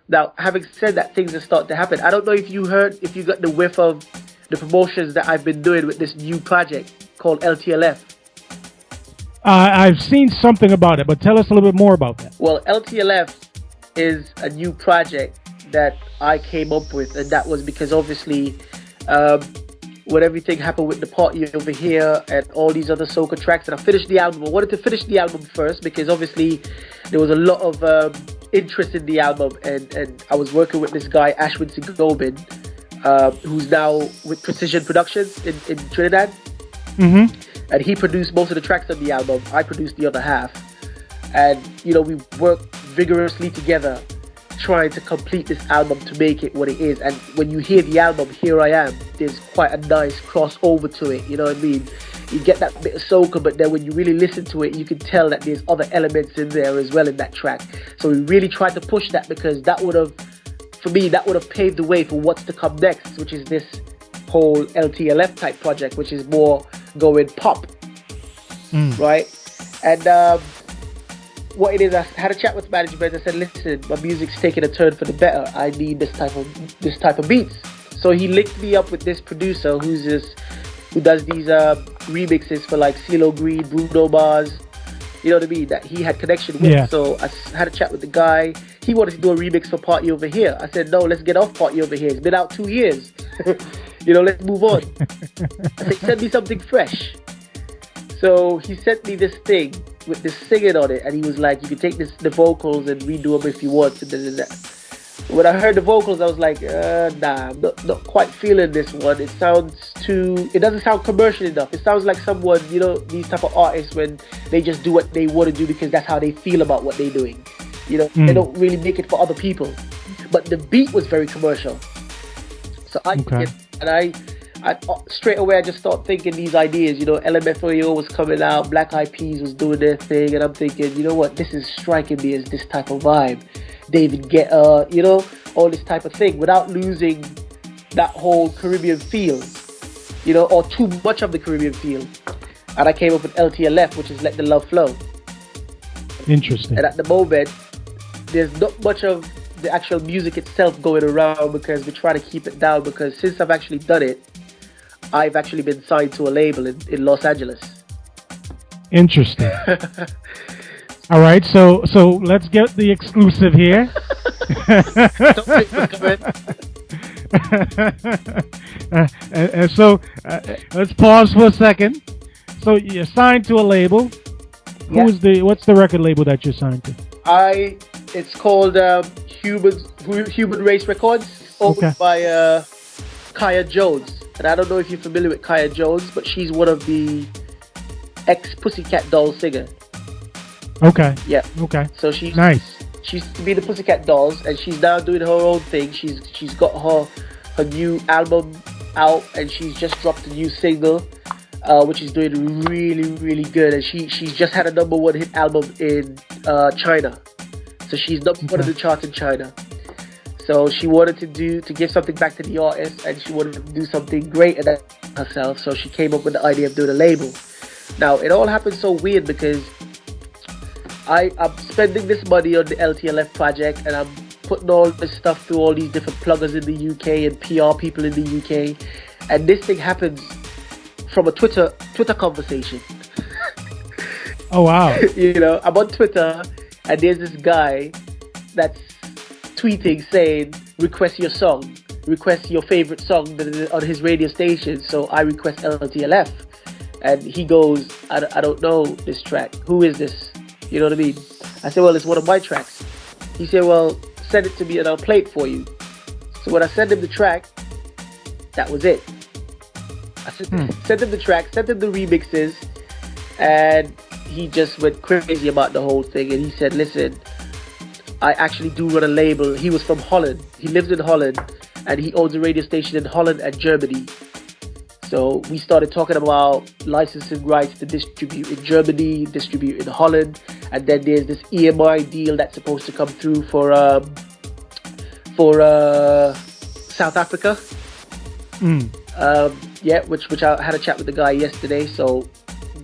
Now, having said that, things are starting to happen. I don't know if you got the whiff of the promotions that I've been doing with this new project called LTLF. I've seen something about it, but tell us a little bit more about that. Well, LTLF is a new project that I came up with, and that was because obviously when everything happened with the party over here and all these other soca tracks, and I finished the album. I wanted to finish the album first because obviously there was a lot of interest in the album, and I was working with this guy Ashwin Sigobin, who's now with Precision Productions in Trinidad. And he produced most of the tracks on the album. I produced the other half, and we worked vigorously together trying to complete this album to make it what it is. And when you hear the album Here I Am, there's quite a nice crossover to it, you know what I mean? You get that bit of soca, but then when you really listen to it, you can tell that there's other elements in there as well in that track. So we really tried to push that, because that would have paved the way for what's to come next, which is this whole LTLF type project, which is more going pop, right? And what it is, I had a chat with management. I said, listen, my music's taking a turn for the better. I need this type of beats. So he linked me up with this producer who does these remixes for like CeeLo Green, Bruno Mars, you know what I mean, that he had connection with. Yeah. So I had a chat with the guy. He wanted to do a remix for Party Over Here. I said, no, let's get off Party Over Here. It's been out 2 years. Let's move on. I said, send me something fresh. So he sent me this thing with this singing on it, and he was like, you can take the vocals and redo them if you want. And when I heard the vocals, I was like, nah, I'm not quite feeling this one. It doesn't sound commercial enough. It sounds like someone, these type of artists, when they just do what they want to do because that's how they feel about what they're doing. They don't really make it for other people. But the beat was very commercial. So I straight away I just started thinking these ideas. LMFAO was coming out, Black Eyed Peas was doing their thing, and I'm thinking, you know what, this is striking me as this type of vibe. David Guetta, all this type of thing, without losing that whole Caribbean feel, or too much of the Caribbean feel. And I came up with LTLF, which is Let the Love Flow. Interesting. And at the moment, there's not much of the actual music itself going around, because we try to keep it down, because since I've actually done it, I've actually been signed to a label in Los Angeles. Interesting. All right, so let's get the exclusive here. And so let's pause for a second. So you're signed to a label. Yeah. What's the record label that you're signed to? It's called HueMan Race Records, owned by Kaya Jones. And I don't know if you're familiar with Kaya Jones, but she's one of the ex-PussyCat Dolls singer. Okay. Yeah. Okay. So she's nice. She used to be the PussyCat Dolls, and she's now doing her own thing. She's got her new album out, and she's just dropped a new single, which is doing really, really good. And she's just had a #1 hit album in China. So she's #1 on the chart in China. So she wanted to give something back to the artist, and she wanted to do something greater than herself. So she came up with the idea of doing a label. Now, it all happened so weird because I'm spending this money on the LTLF project, and I'm putting all this stuff through all these different pluggers in the UK and PR people in the UK. And this thing happens from a Twitter conversation. Oh, wow. I'm on Twitter, and there's this guy that's tweeting saying, request your song, request your favorite song on his radio station. So I request LTLF, and he goes, I don't know this track. Who is this? You know what I mean? I said, well, it's one of my tracks. He said, well, send it to me and I'll play it for you. So when I sent him the track, that was it. I sent him the track, sent him the remixes, and he just went crazy about the whole thing. And he said, listen, I actually do run a label. He was from Holland. He lives in Holland, and he owns a radio station in Holland and Germany. So we started talking about licensing rights to distribute in Germany, distribute in Holland, and then there's this EMI deal that's supposed to come through for South Africa. Which I had a chat with the guy yesterday. So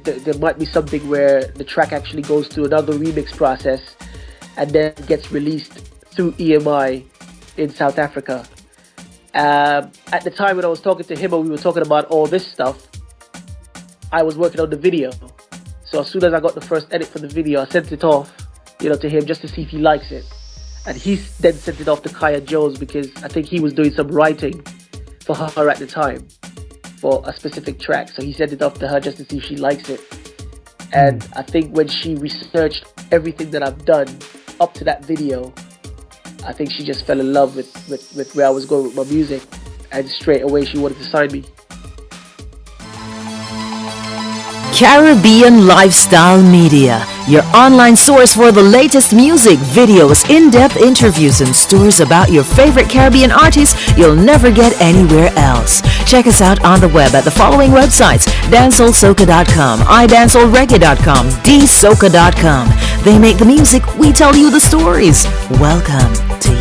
there might be something where the track actually goes through another remix process and then gets released through EMI in South Africa. At the time when I was talking to him and we were talking about all this stuff, I was working on the video. So as soon as I got the first edit for the video, I sent it off, to him just to see if he likes it. And he then sent it off to Kaya Jones because I think he was doing some writing for her at the time for a specific track. So he sent it off to her just to see if she likes it. And I think when she researched everything that I've done up to that video, I think she just fell in love with where I was going with my music, and straight away she wanted to sign me. Caribbean Lifestyle Media, your online source for the latest music, videos, in-depth interviews, and stories about your favorite Caribbean artists you'll never get anywhere else. Check us out on the web at the following websites: danceolsoca.com, idanceolreggae.com, dsoca.com. They make the music, we tell you the stories. Welcome to